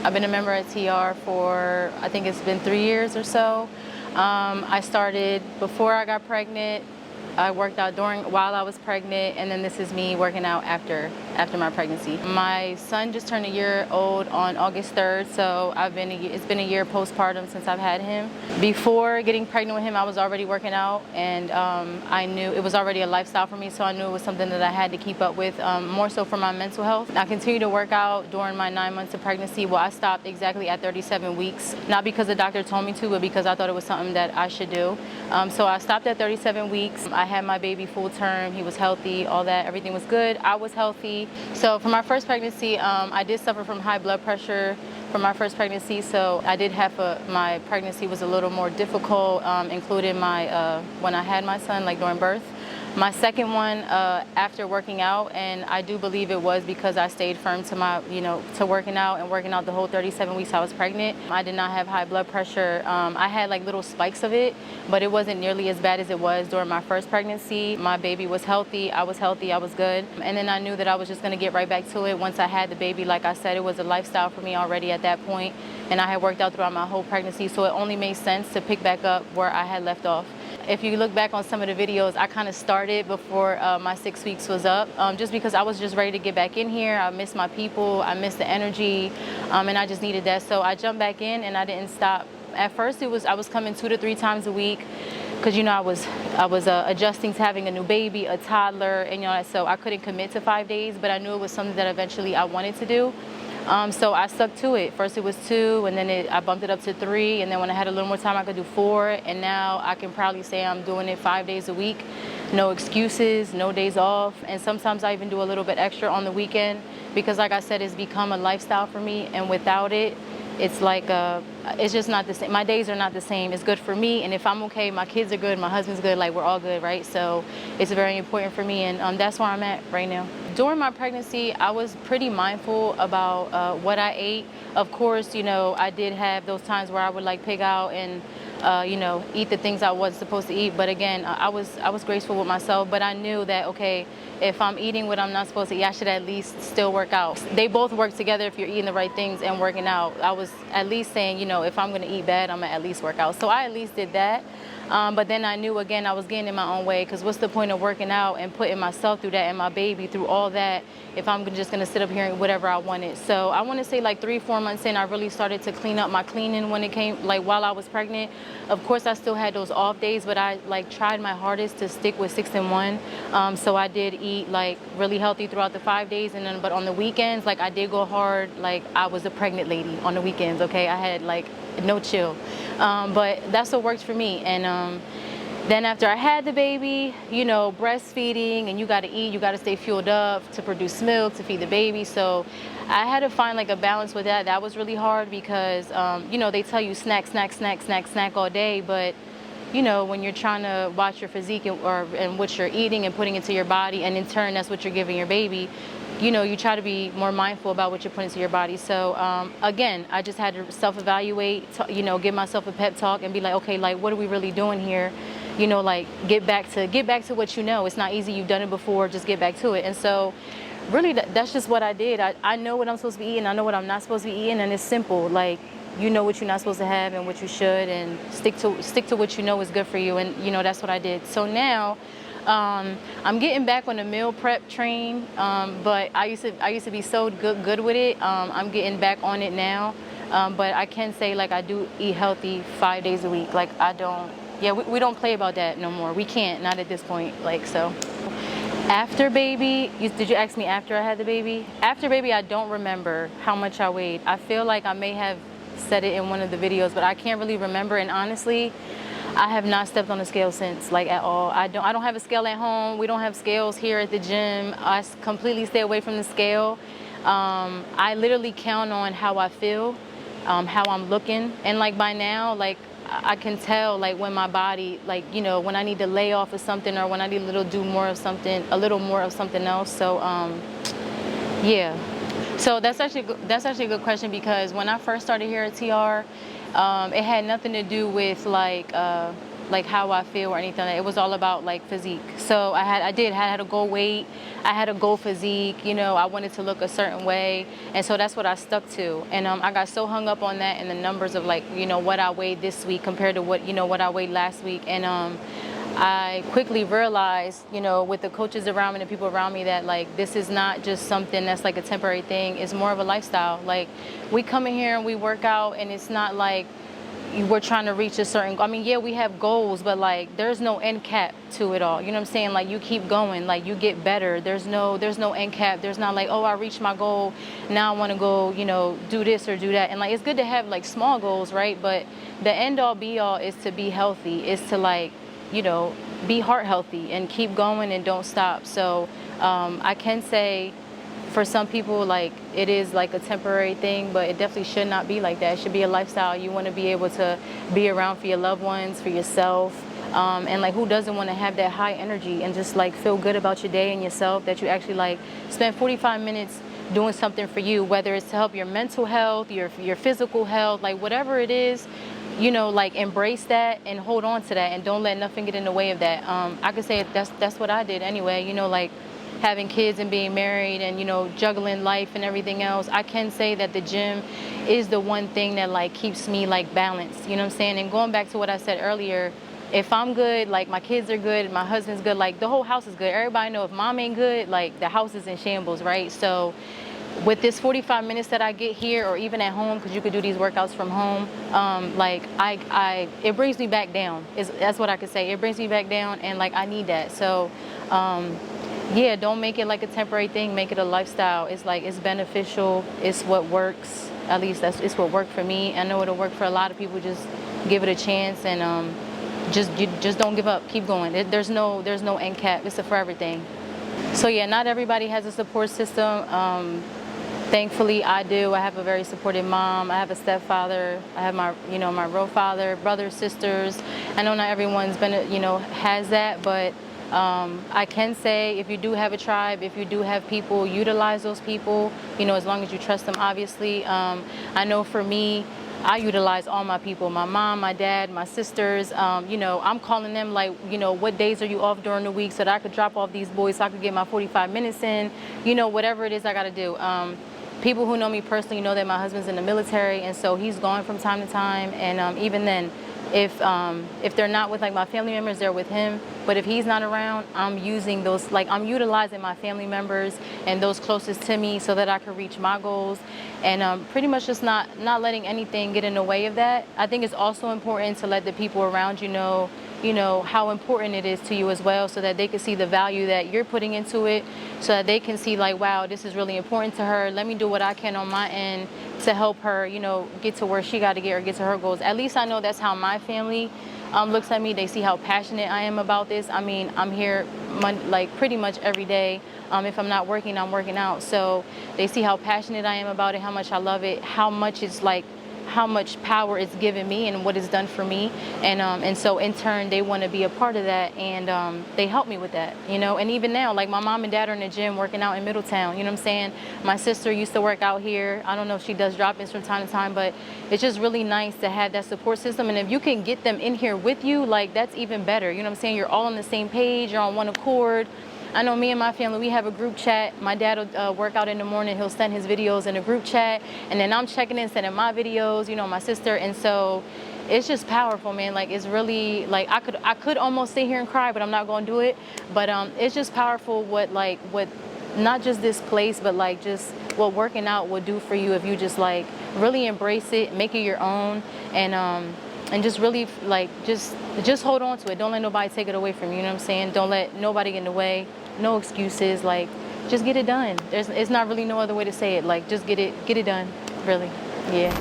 I've been a member at TR for, I think it's been 3 years or so. I started before I got pregnant. I worked out while I was pregnant, and then this is me working out after my pregnancy. My son just turned a year old on August 3rd, so it's been a year postpartum since I've had him. Before getting pregnant with him, I was already working out, and I knew it was already a lifestyle for me, so I knew it was something that I had to keep up with, more so for my mental health. I continued to work out during my 9 months of pregnancy. Well, I stopped exactly at 37 weeks, not because the doctor told me to, but because I thought it was something that I should do. So I stopped at 37 weeks. I had my baby full term. He was healthy, all that, everything was good. I was healthy. So for my first pregnancy, I did suffer from high blood pressure for my first pregnancy. So I did have my pregnancy was a little more difficult, including when I had my son, like during birth. My second one, after working out, and I do believe it was because I stayed firm to working out the whole 37 weeks I was pregnant. I did not have high blood pressure. I had like little spikes of it, but it wasn't nearly as bad as it was during my first pregnancy. My baby was healthy, I was good. And then I knew that I was just gonna get right back to it once I had the baby. Like I said, it was a lifestyle for me already at that point, and I had worked out throughout my whole pregnancy, so it only made sense to pick back up where I had left off. If you look back on some of the videos, I kind of started before my 6 weeks was up, just because I was just ready to get back in here. I missed my people, I missed the energy, and I just needed that. So I jumped back in and I didn't stop. At first, I was coming 2 to 3 times a week, because I was adjusting to having a new baby, a toddler, and so I couldn't commit to 5 days, but I knew it was something that eventually I wanted to do. So I stuck to it. First it was 2, and then I bumped it up to 3, and then when I had a little more time I could do 4, and now I can proudly say I'm doing it 5 days a week. No excuses, no days off, and sometimes I even do a little bit extra on the weekend, because like I said, it's become a lifestyle for me, and without it, it's like it's just not the same. My days are not the same. It's good for me, and if I'm okay, my kids are good, my husband's good, like we're all good, right? So it's very important for me, and that's where I'm at right now. During my pregnancy, I was pretty mindful about what I ate. Of course, I did have those times where I would like pig out and eat the things I wasn't supposed to eat. But again, I was graceful with myself, but I knew that, okay, if I'm eating what I'm not supposed to eat, I should at least still work out. They both work together if you're eating the right things and working out. I was at least saying, if I'm gonna eat bad, I'm gonna at least work out. So I at least did that. But then I knew, again, I was getting in my own way, because what's the point of working out and putting myself through that and my baby through all that if I'm just going to sit up here and whatever I wanted. So I want to say like 3-4 months in, I really started to clean up my cleaning when it came, like while I was pregnant. Of course, I still had those off days, but I like tried my hardest to stick with 6 and 1. So I did eat like really healthy throughout the 5 days, and then but on the weekends, like I did go hard. Like I was a pregnant lady on the weekends. Okay, I had like no chill. But that's what worked for me. And then after I had the baby, breastfeeding, and you got to eat, you got to stay fueled up to produce milk, to feed the baby. So I had to find like a balance with that. That was really hard because, they tell you snack, snack, snack, snack, snack all day. But, when you're trying to watch your physique and what you're eating and putting into your body, and in turn, that's what you're giving your baby, you try to be more mindful about what you're putting into your body. So again, I just had to self-evaluate, give myself a pep talk and be like, okay, like what are we really doing here? Like get back to what you know. It's not easy. You've done it before. Just get back to it. And so really that's just what I did. I know what I'm supposed to be eating. I know what I'm not supposed to be eating. And it's simple. Like, what you're not supposed to have and what you should, and stick to what you know is good for you. And, that's what I did. So now I'm getting back on the meal prep train, but I used to be so good with it. I'm getting back on it now, but I can say like I do eat healthy 5 days a week. Like we don't play about that no more. We can't, not at this point. Like so. After baby, did you ask me after I had the baby? After baby, I don't remember how much I weighed. I feel like I may have said it in one of the videos, but I can't really remember. And honestly, I have not stepped on a scale since, like at all. I don't have a scale at home. We don't have scales here at the gym. I completely stay away from the scale. I literally count on how I feel, how I'm looking. And like by now, like I can tell like when my body, like, when I need to lay off of something, or when I need a little more of something else. So yeah. So that's actually a good question, because when I first started here at TR, it had nothing to do with like like how I feel or anything. It was all about like physique. So I had to go weight, I had to go physique, you know, I wanted to look a certain way. And so that's what I stuck to. And I got so hung up on that and the numbers of like, you know, what I weighed this week compared to what, you know, what I weighed last week. And I quickly realized, you know, with the coaches around me and the people around me that like this is not just something that's like a temporary thing. It's more of a lifestyle. Like we come in here and we work out and it's not like we're trying to reach a certain, I mean, yeah, we have goals, but like there's no end cap to it all. You know what I'm saying? Like you keep going, like you get better. There's no end cap. There's not like, oh, I reached my goal. Now I want to go, you know, do this or do that. And like, it's good to have like small goals, right? But the end all be all is to be healthy, is to like, you know, be heart healthy and keep going and don't stop. So I can say for some people, like it is like a temporary thing, but it definitely should not be like that. It should be a lifestyle. You want to be able to be around for your loved ones, for yourself. And like who doesn't want to have that high energy and just like feel good about your day and yourself, that you actually like spend 45 minutes doing something for you, whether it's to help your mental health, your physical health, like whatever it is. You know, like embrace that and hold on to that and don't let nothing get in the way of that. I could say that's what I did anyway, you know, like having kids and being married and, you know, juggling life and everything else. I can say that the gym is the one thing that like keeps me like balanced, you know what I'm saying? And going back to what I said earlier, if I'm good, like my kids are good, my husband's good, like the whole house is good. Everybody know if mom ain't good, like the house is in shambles, right? So with this 45 minutes that I get here or even at home, because you could do these workouts from home, like it brings me back down. That's what I could say. It brings me back down and like I need that. So yeah, don't make it like a temporary thing. Make it a lifestyle. It's like, it's beneficial. It's what works. At least it's what worked for me. I know it'll work for a lot of people. Just give it a chance and just don't give up. Keep going. There's no end cap. It's a forever thing. So yeah, not everybody has a support system. Thankfully, I do. I have a very supportive mom. I have a stepfather. I have my real father, brothers, sisters. I know not everyone's has that, but I can say if you do have a tribe, if you do have people, utilize those people, as long as you trust them, obviously. I know for me, I utilize all my people, my mom, my dad, my sisters. I'm calling them like, what days are you off during the week so that I could drop off these boys so I could get my 45 minutes in, whatever it is I got to do. People who know me personally know that my husband's in the military, and so he's gone from time to time. And even then, if they're not with like my family members, they're with him. But if he's not around, I'm using those, like I'm utilizing my family members and those closest to me so that I can reach my goals. And pretty much just not letting anything get in the way of that. I think it's also important to let the people around you know how important it is to you as well, so that they can see the value that you're putting into it, so that they can see like, wow, this is really important to her. Let me do what I can on my end to help her, get to where she got to get or get to her goals. At least I know that's how my family looks at me. They see how passionate I am about this. I mean, I'm here like pretty much every day. If I'm not working, I'm working out. So they see how passionate I am about it, how much I love it, how much power it's given me and what it's done for me. And so in turn, they want to be a part of that, and they help me with that, And even now, like my mom and dad are in the gym working out in Middletown, you know what I'm saying? My sister used to work out here. I don't know if she does drop-ins from time to time, but it's just really nice to have that support system. And if you can get them in here with you, like that's even better. You know what I'm saying? You're all on the same page. You're on one accord. I know me and my family, we have a group chat. My dad will work out in the morning. He'll send his videos in a group chat. And then I'm checking in, sending my videos, my sister. And so it's just powerful, man. Like, it's really, like, I could almost sit here and cry, but I'm not going to do it. But it's just powerful what not just this place, but, like, just what working out will do for you if you just, like, really embrace it, make it your own, and just really, like, just hold on to it. Don't let nobody take it away from you, you know what I'm saying? Don't let nobody get in the way. No excuses. Like, just get it done. It's not really no other way to say it. Like, just get it done, really. Yeah.